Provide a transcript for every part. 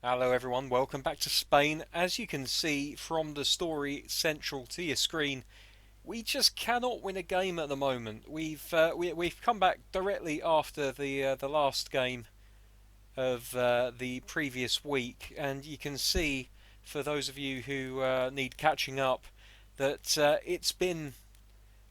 Hello everyone, welcome back to Spain. As you can see from the story central to your screen, we just cannot win a game at the moment. We've come back directly after the last game of the previous week, and you can see, for those of you who need catching up, that it's been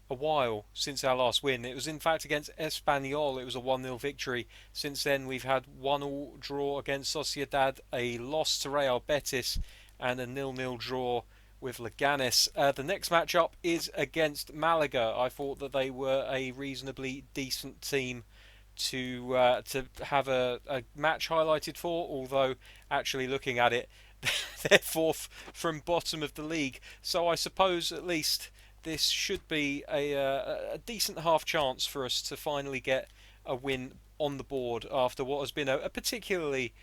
a while since our last win. It was in fact against Espanyol. It was a 1-0 victory. Since then, we've had 1-1 draw against Sociedad, a loss to Real Betis, and a 0-0 draw with Leganes. The next matchup is against Malaga. I thought that they were a reasonably decent team to have a match highlighted for, although actually looking at it, they're fourth from bottom of the league. So I suppose at least this should be a decent half chance for us to finally get a win on the board after what has been a particularly,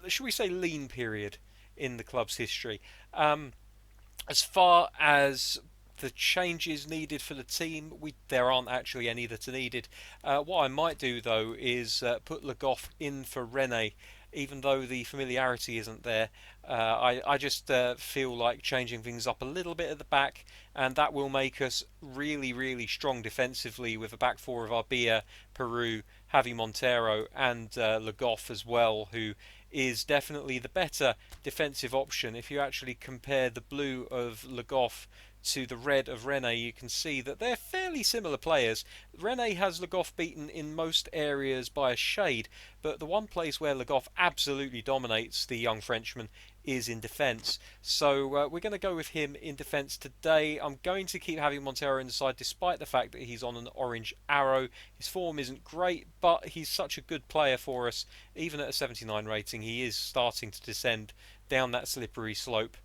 should we say, lean period in the club's history. As far as the changes needed for the team, there aren't actually any that are needed. What I might do though is put Le Goff in for Rene, even though the familiarity isn't there. I just feel like changing things up a little bit at the back, and that will make us really, really strong defensively with a back four of Arbia, Peru, Javi Montero, and Le Goff as well, who is definitely the better defensive option. If you actually compare the blue of Le Goff to the red of Rene, you can see that they're fairly similar players. Rene has Le Goff beaten in most areas by a shade, but the one place where Le Goff absolutely dominates the young Frenchman is in defence. So we're going to go with him in defence today. I'm going to keep having Montero in the side despite the fact that he's on an orange arrow. His form isn't great, but he's such a good player for us. Even at a 79 rating, he is starting to descend down that slippery slope,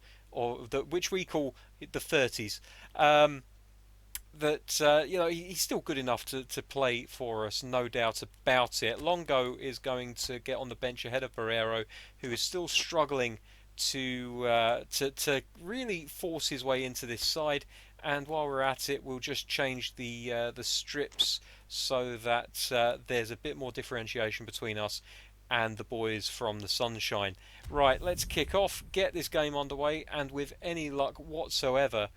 which we call the 30s. That he's still good enough to play for us, no doubt about it. Longo is going to get on the bench ahead of Barrero, who is still struggling to really force his way into this side. And while we're at it, we'll just change the strips so that there's a bit more differentiation between us and the boys from the Sunshine. Right, let's kick off, get this game underway, and with any luck whatsoever,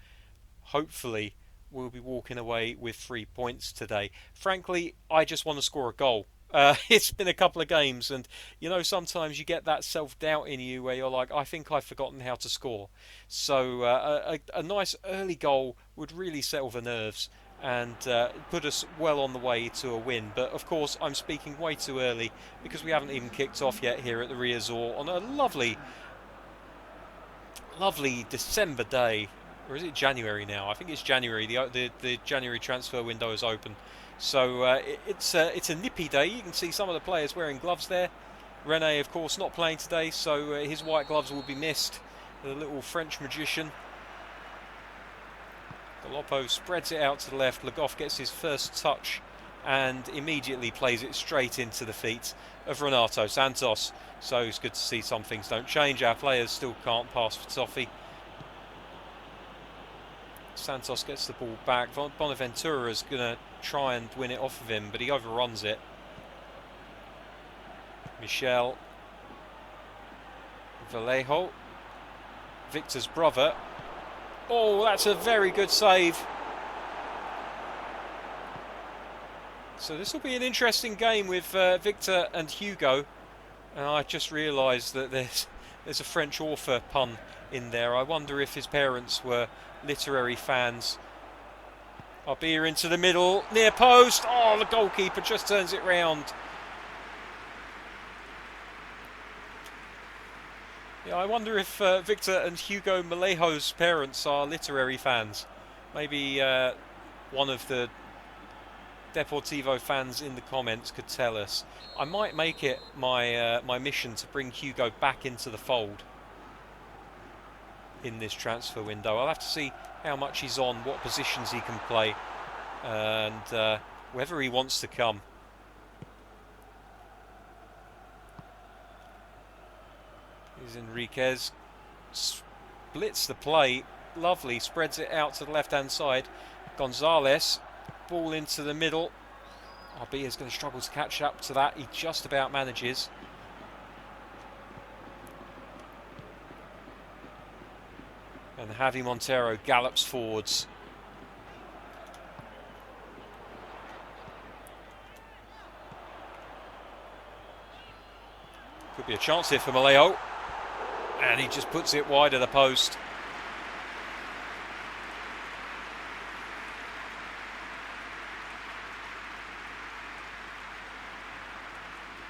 hopefully we'll be walking away with 3 points today. Frankly, I just want to score a goal. It's been a couple of games, and sometimes you get that self doubt in you where you're like, I think I've forgotten how to score. So a nice early goal would really settle the nerves and put us well on the way to a win. But of course, I'm speaking way too early because we haven't even kicked off yet here at the Riazor on a lovely, lovely December day. Or is it January now? I think it's January. The January transfer window is open, so it's a nippy day. You can see some of the players wearing gloves there. Rene, of course, not playing today, so his white gloves will be missed. The little French magician. Galoppo spreads it out to the left. Le Goff gets his first touch and immediately plays it straight into the feet of Renato Santos. So it's good to see some things don't change. Our players still can't pass for toffee. Santos gets the ball back. Bonaventura is going to try and win it off of him, but he overruns it. Michel. Vallejo. Victor's brother. Oh, that's a very good save. So this will be an interesting game with Victor and Hugo. And I just realised that there's a French author pun in there. I wonder if his parents were literary fans. Arbia into the middle, near post. Oh, the goalkeeper just turns it round. Yeah, I wonder if Victor and Hugo Malejo's parents are literary fans. Maybe one of the Deportivo fans in the comments could tell us. I might make it my mission to bring Hugo back into the fold in this transfer window. I'll have to see how much he's on, what positions he can play, and whether he wants to come. Here's Enriquez, splits the play, lovely, spreads it out to the left hand side. Gonzalez, ball into the middle. Arbia is going to struggle to catch up to that. He just about manages. And Javi Montero gallops forwards. Could be a chance here for Maleo. And he just puts it wide of the post.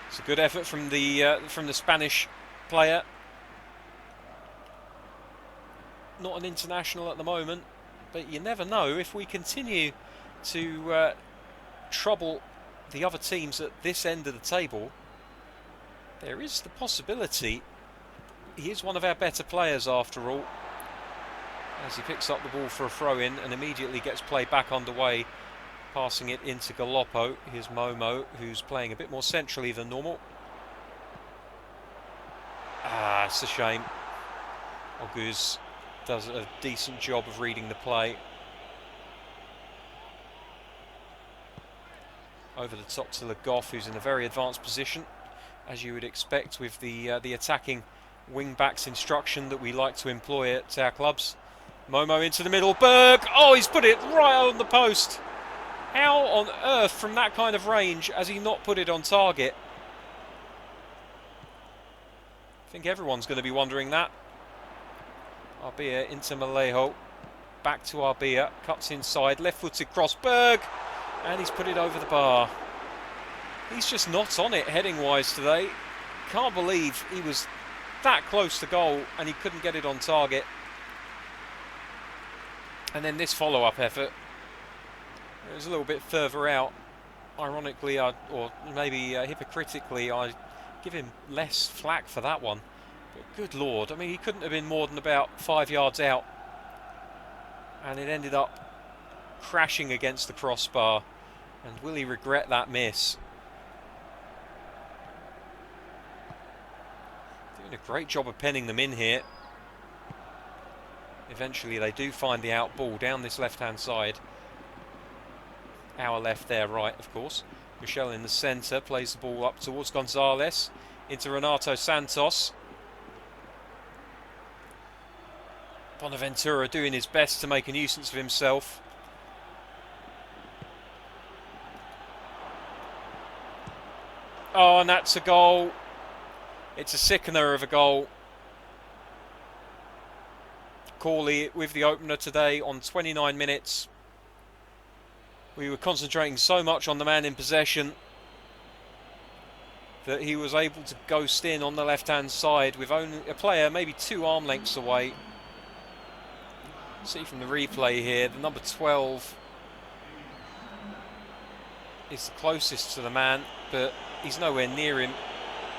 It's a good effort from the Spanish player. Not an international at the moment, but you never know. If we continue to trouble the other teams at this end of the table, there is the possibility he is one of our better players after all. As he picks up the ball for a throw-in and immediately gets play back underway, passing it into Galoppo. Here's Momo, who's playing a bit more centrally than normal. Ah, it's a shame. August does a decent job of reading the play. Over the top to Le Goff, who's in a very advanced position, as you would expect with the attacking wing-backs instruction that we like to employ at our clubs. Momo into the middle. Berg! Oh, he's put it right on the post. How on earth, from that kind of range, has he not put it on target? I think everyone's going to be wondering that. Arbia into Malejo. Back to Arbia. Cuts inside. Left-footed cross. Berg! And he's put it over the bar. He's just not on it heading-wise today. Can't believe he was that close to goal and he couldn't get it on target. And then this follow-up effort, it was a little bit further out. Ironically, or maybe hypocritically, I give him less flack for that one. But good lord, I mean, he couldn't have been more than about 5 yards out. And it ended up crashing against the crossbar. And will he regret that miss? Doing a great job of penning them in here. Eventually they do find the out ball down this left-hand side. Our left, their right, of course. Michel in the centre plays the ball up towards Gonzalez. Into Renato Santos. Bonaventura doing his best to make a nuisance of himself. Oh, and that's a goal. It's a sickener of a goal. Corley with the opener today on 29 minutes. We were concentrating so much on the man in possession that he was able to ghost in on the left-hand side with only a player maybe 2 arm lengths away. See from the replay here, the number 12 is the closest to the man, but he's nowhere near him,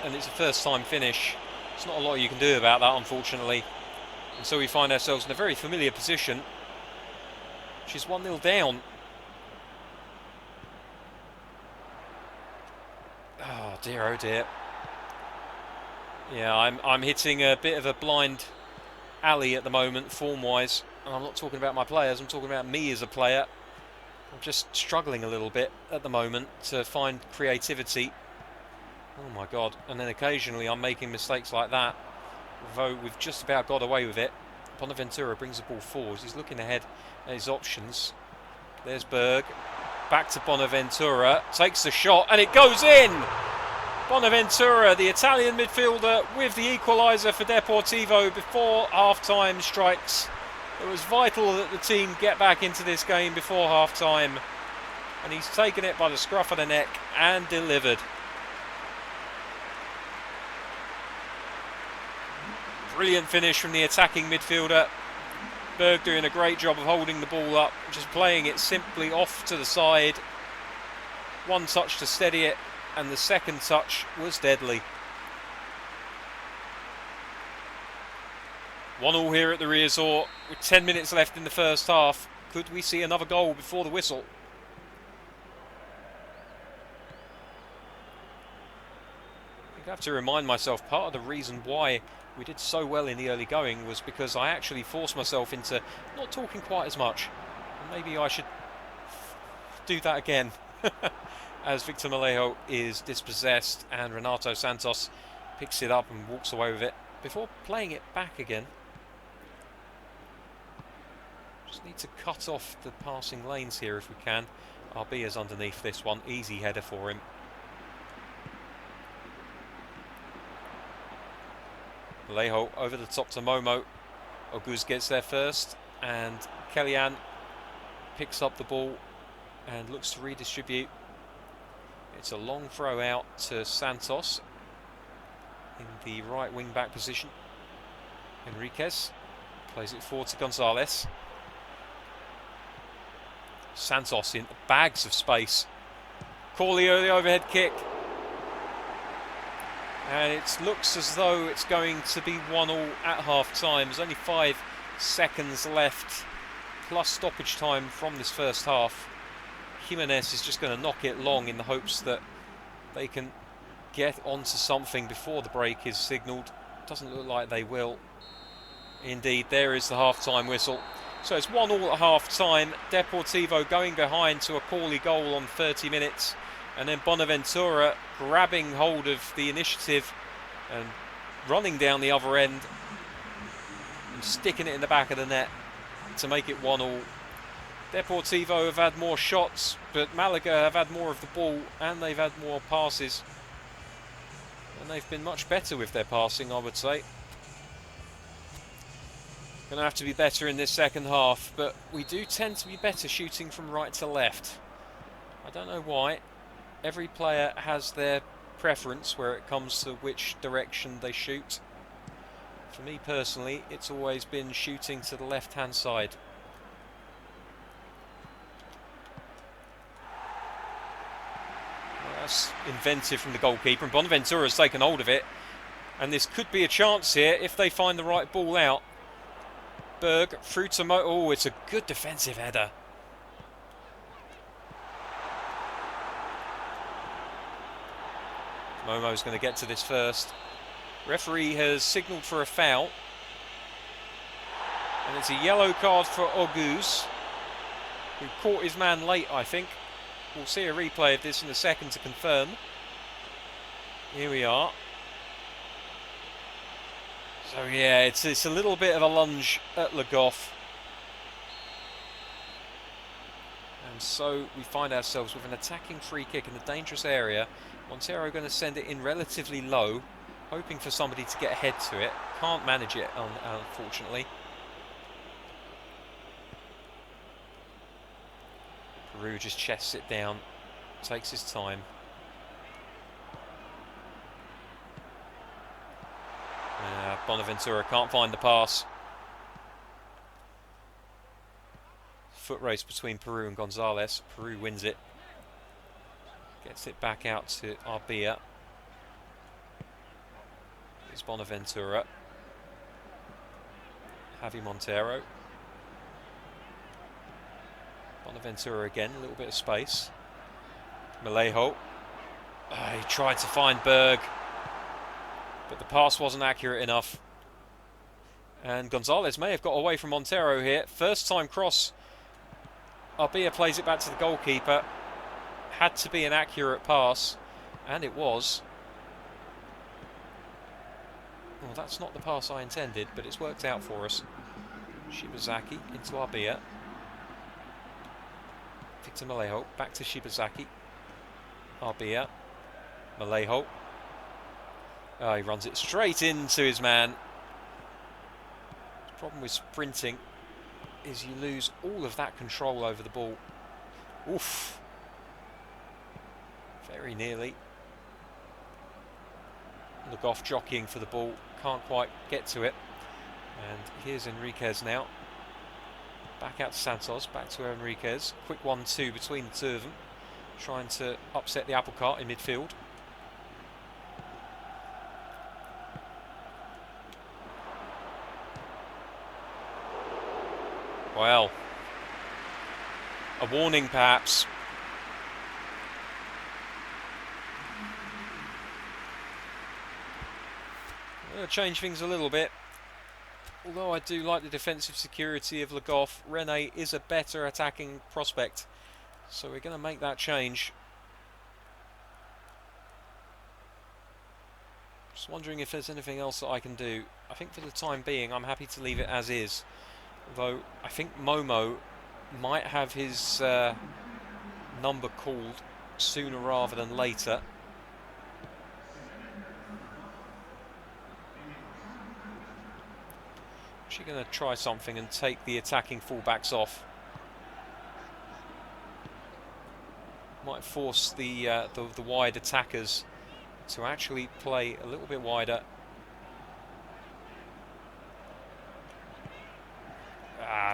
and it's a first-time finish. There's not a lot you can do about that, unfortunately. And so we find ourselves in a very familiar position, which is 1-0 down. Oh dear, oh dear. Yeah, I'm hitting a bit of a blind alley at the moment, form-wise. And I'm not talking about my players, I'm talking about me as a player. I'm just struggling a little bit at the moment to find creativity. Oh my god. And then occasionally I'm making mistakes like that. Although we've just about got away with it. Bonaventura brings the ball forward. He's looking ahead at his options. There's Berg. Back to Bonaventura. Takes the shot and it goes in! Bonaventura, the Italian midfielder, with the equaliser for Deportivo before half-time strikes. It was vital that the team get back into this game before half-time. And he's taken it by the scruff of the neck and delivered. Brilliant finish from the attacking midfielder. Berg doing a great job of holding the ball up, just playing it simply off to the side. One touch to steady it, and the second touch was deadly. 1-1 here at the Riazor, with 10 minutes left in the first half. Could we see another goal before the whistle? I think I have to remind myself, part of the reason why we did so well in the early going was because I actually forced myself into not talking quite as much. Maybe I should do that again. As Victor Malejo is dispossessed and Renato Santos picks it up and walks away with it before playing it back again. Just need to cut off the passing lanes here if we can. RB is underneath this one. Easy header for him. Vallejo over the top to Momo. Oguz gets there first, and Kellyanne picks up the ball and looks to redistribute. It's a long throw out to Santos in the right wing back position. Enriquez plays it forward to Gonzalez. Santos in bags of space. Corleo, the overhead kick. And it looks as though it's going to be 1-1 at half time. There's only 5 seconds left, plus stoppage time from this first half. Jimenez is just going to knock it long in the hopes that they can get onto something before the break is signalled. Doesn't look like they will. Indeed, there is the half-time whistle. So it's 1-1 at half-time. Deportivo going behind to a Corley goal on 30 minutes. And then Bonaventura grabbing hold of the initiative and running down the other end and sticking it in the back of the net to make it 1-1. Deportivo have had more shots, but Malaga have had more of the ball and they've had more passes. And they've been much better with their passing, I would say. Going to have to be better in this second half, but we do tend to be better shooting from right to left. I don't know why. Every player has their preference where it comes to which direction they shoot. For me personally, it's always been shooting to the left-hand side. Well, that's inventive from the goalkeeper, and Bonaventura has taken hold of it. And this could be a chance here if they find the right ball out. Berg through to Mo. Oh, it's a good defensive header. Momo's going to get to this first. Referee has signalled for a foul. And it's a yellow card for Oguz, who caught his man late, I think. We'll see a replay of this in a second to confirm. Here we are. So yeah, it's a little bit of a lunge at Le Goff. And so we find ourselves with an attacking free kick in a dangerous area. Montero going to send it in relatively low, hoping for somebody to get ahead to it. Can't manage it, unfortunately. Peru just chests it down, takes his time. Bonaventura can't find the pass. Foot race between Peru and Gonzalez. Peru wins it. Gets it back out to Arbia. It's Bonaventura. Javi Montero. Bonaventura again, a little bit of space. Vallejo. He tried to find Berg, but the pass wasn't accurate enough. And Gonzalez may have got away from Montero here. First time cross. Arbia plays it back to the goalkeeper. Had to be an accurate pass, and it was. Well, that's not the pass I intended, but it's worked out for us. Shibazaki into Arbia. Victor Vallejo, back to Shibazaki. Arbia. Vallejo. He runs it straight into his man. The problem with sprinting is you lose all of that control over the ball. Oof. Very nearly. Le Goff jockeying for the ball, can't quite get to it. And here's Enriquez now. Back out to Santos, back to Enriquez. Quick 1-2 between the two of them, trying to upset the apple cart in midfield. Well, a warning perhaps. Change things a little bit. Although I do like the defensive security of Le Goff, Rene is a better attacking prospect. So we're going to make that change. Just wondering if there's anything else that I can do. I think for the time being I'm happy to leave it as is. Although I think Momo might have his number called sooner rather than later. She's going to try something and take the attacking fullbacks off. Might force the wide attackers to actually play a little bit wider.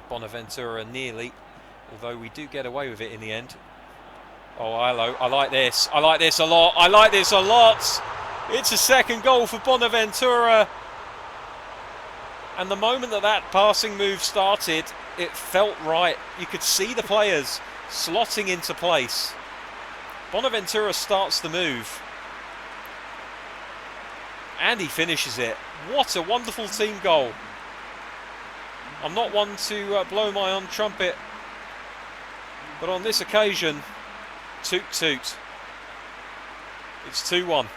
Bonaventura nearly, although we do get away with it in the end. Oh, hello. I like this. I like this a lot. I like this a lot. It's a second goal for Bonaventura. And the moment that passing move started, it felt right. You could see the players slotting into place. Bonaventura starts the move. And he finishes it. What a wonderful team goal. I'm not one to blow my own trumpet, but on this occasion, toot toot. It's 2-1.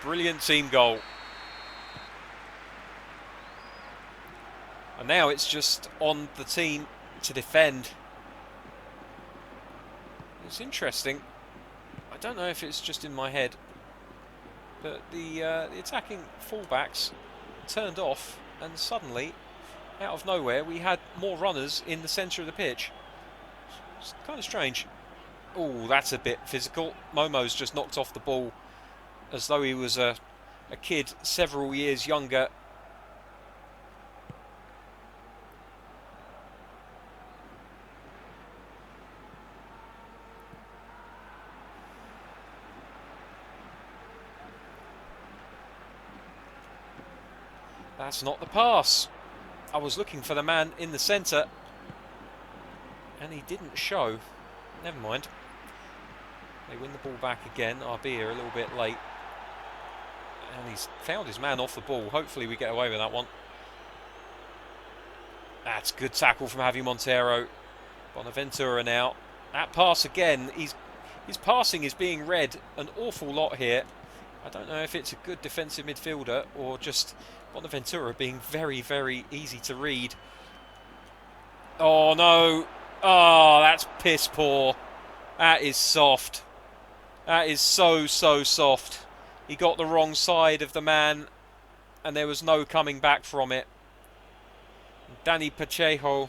Brilliant team goal. And now it's just on the team to defend. It's interesting. I don't know if it's just in my head, but the attacking fullbacks turned off, and suddenly, out of nowhere, we had more runners in the centre of the pitch. It's kind of strange. Oh, that's a bit physical. Momo's just knocked off the ball as though he was a kid several years younger. That's not the pass. I was looking for the man in the centre and he didn't show. Never mind. They win the ball back again. RB here a little bit late. And he's found his man off the ball. Hopefully we get away with that one. That's good tackle from Javi Montero. Bonaventura now. That pass again. His passing is being read an awful lot here. I don't know if it's a good defensive midfielder or just Bonaventura being very, very easy to read. Oh, no. Oh, that's piss poor. That is soft. That is so, so soft. He got the wrong side of the man and there was no coming back from it. Danny Pacheco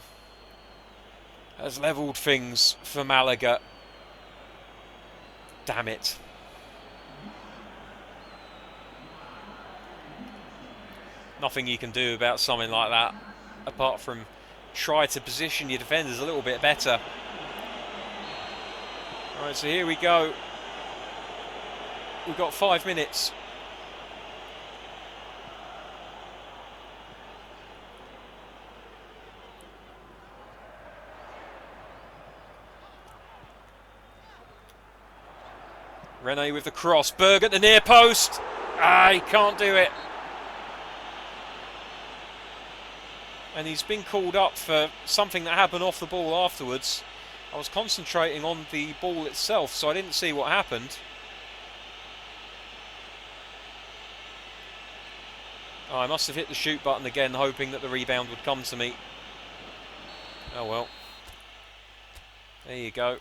has levelled things for Malaga. Damn it. Nothing you can do about something like that apart from try to position your defenders a little bit better. Alright, so here we go. We've got 5 minutes. Rene with the cross. Berg at the near post. He can't do it. And he's been called up for something that happened off the ball afterwards. I was concentrating on the ball itself, so I didn't see what happened. Oh, I must have hit the shoot button again, hoping that the rebound would come to me. Oh well. There you go.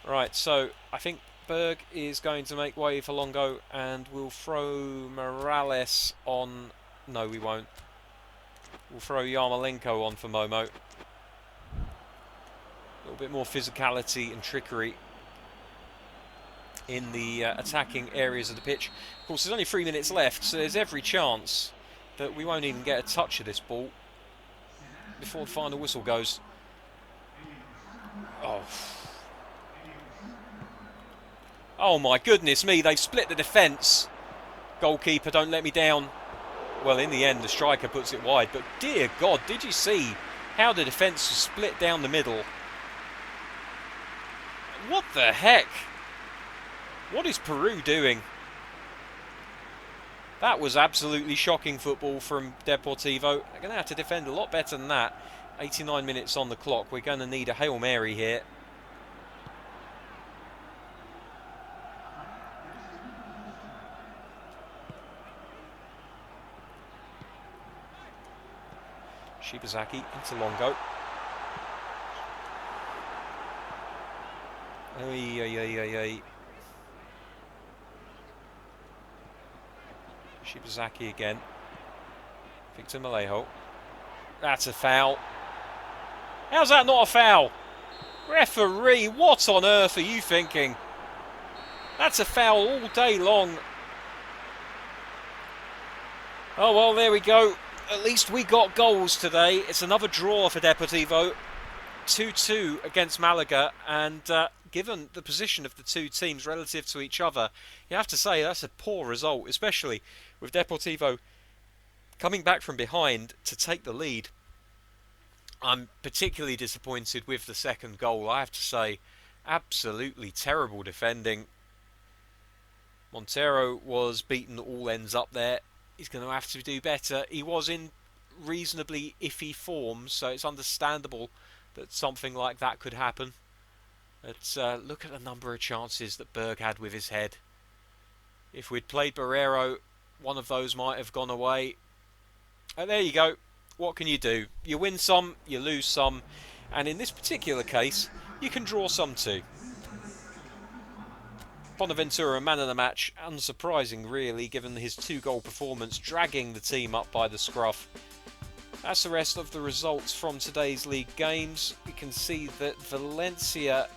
Right, so I think Berg is going to make way for Longo, and we'll throw Morales on. No, we won't. We'll throw Yarmolenko on for Momo. A little bit more physicality and trickery in the attacking areas of the pitch. Of course, there's only 3 minutes left, so there's every chance that we won't even get a touch of this ball before the final whistle goes. Oh my goodness me, they split the defence. Goalkeeper, don't let me down. Well, in the end, the striker puts it wide, but dear God, did you see how the defence was split down the middle? What the heck? What is Peru doing? That was absolutely shocking football from Deportivo. They're going to have to defend a lot better than that. 89 minutes on the clock. We're going to need a Hail Mary here. Shibazaki into Longo. Shibazaki again. Victor Malejo. That's a foul. How's that not a foul? Referee, what on earth are you thinking? That's a foul all day long. Oh well, there we go. At least we got goals today. It's another draw for Deportivo. 2-2 against Malaga, and given the position of the two teams relative to each other, you have to say that's a poor result, especially with Deportivo coming back from behind to take the lead. I'm particularly disappointed with the second goal, I have to say. Absolutely terrible defending. Montero was beaten all ends up there. He's going to have to do better. He was in reasonably iffy form, so it's understandable that something like that could happen. But look at the number of chances that Berg had with his head. If we'd played Barrero, one of those might have gone away. And there you go. What can you do? You win some, you lose some, and in this particular case, you can draw some too. Bonaventura, man of the match, unsurprising really, given his 2-goal performance, dragging the team up by the scruff. That's the rest of the results from today's league games. We can see that Valencia,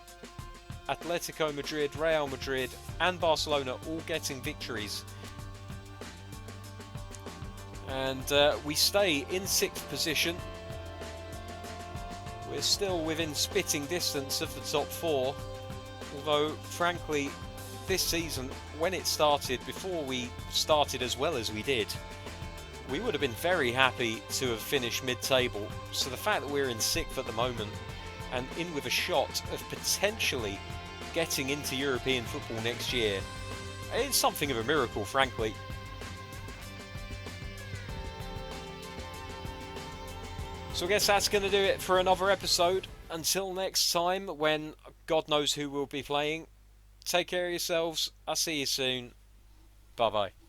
Atletico Madrid, Real Madrid and Barcelona all getting victories. And we stay in 6th position. We're still within spitting distance of the top 4. Although, frankly, this season, when it started, before we started as well as we did, we would have been very happy to have finished mid-table. So the fact that we're in 6th at the moment and in with a shot of potentially getting into European football next year, it's something of a miracle, frankly. So I guess that's going to do it for another episode. Until next time, when God knows who will be playing, take care of yourselves. I'll see you soon. Bye-bye.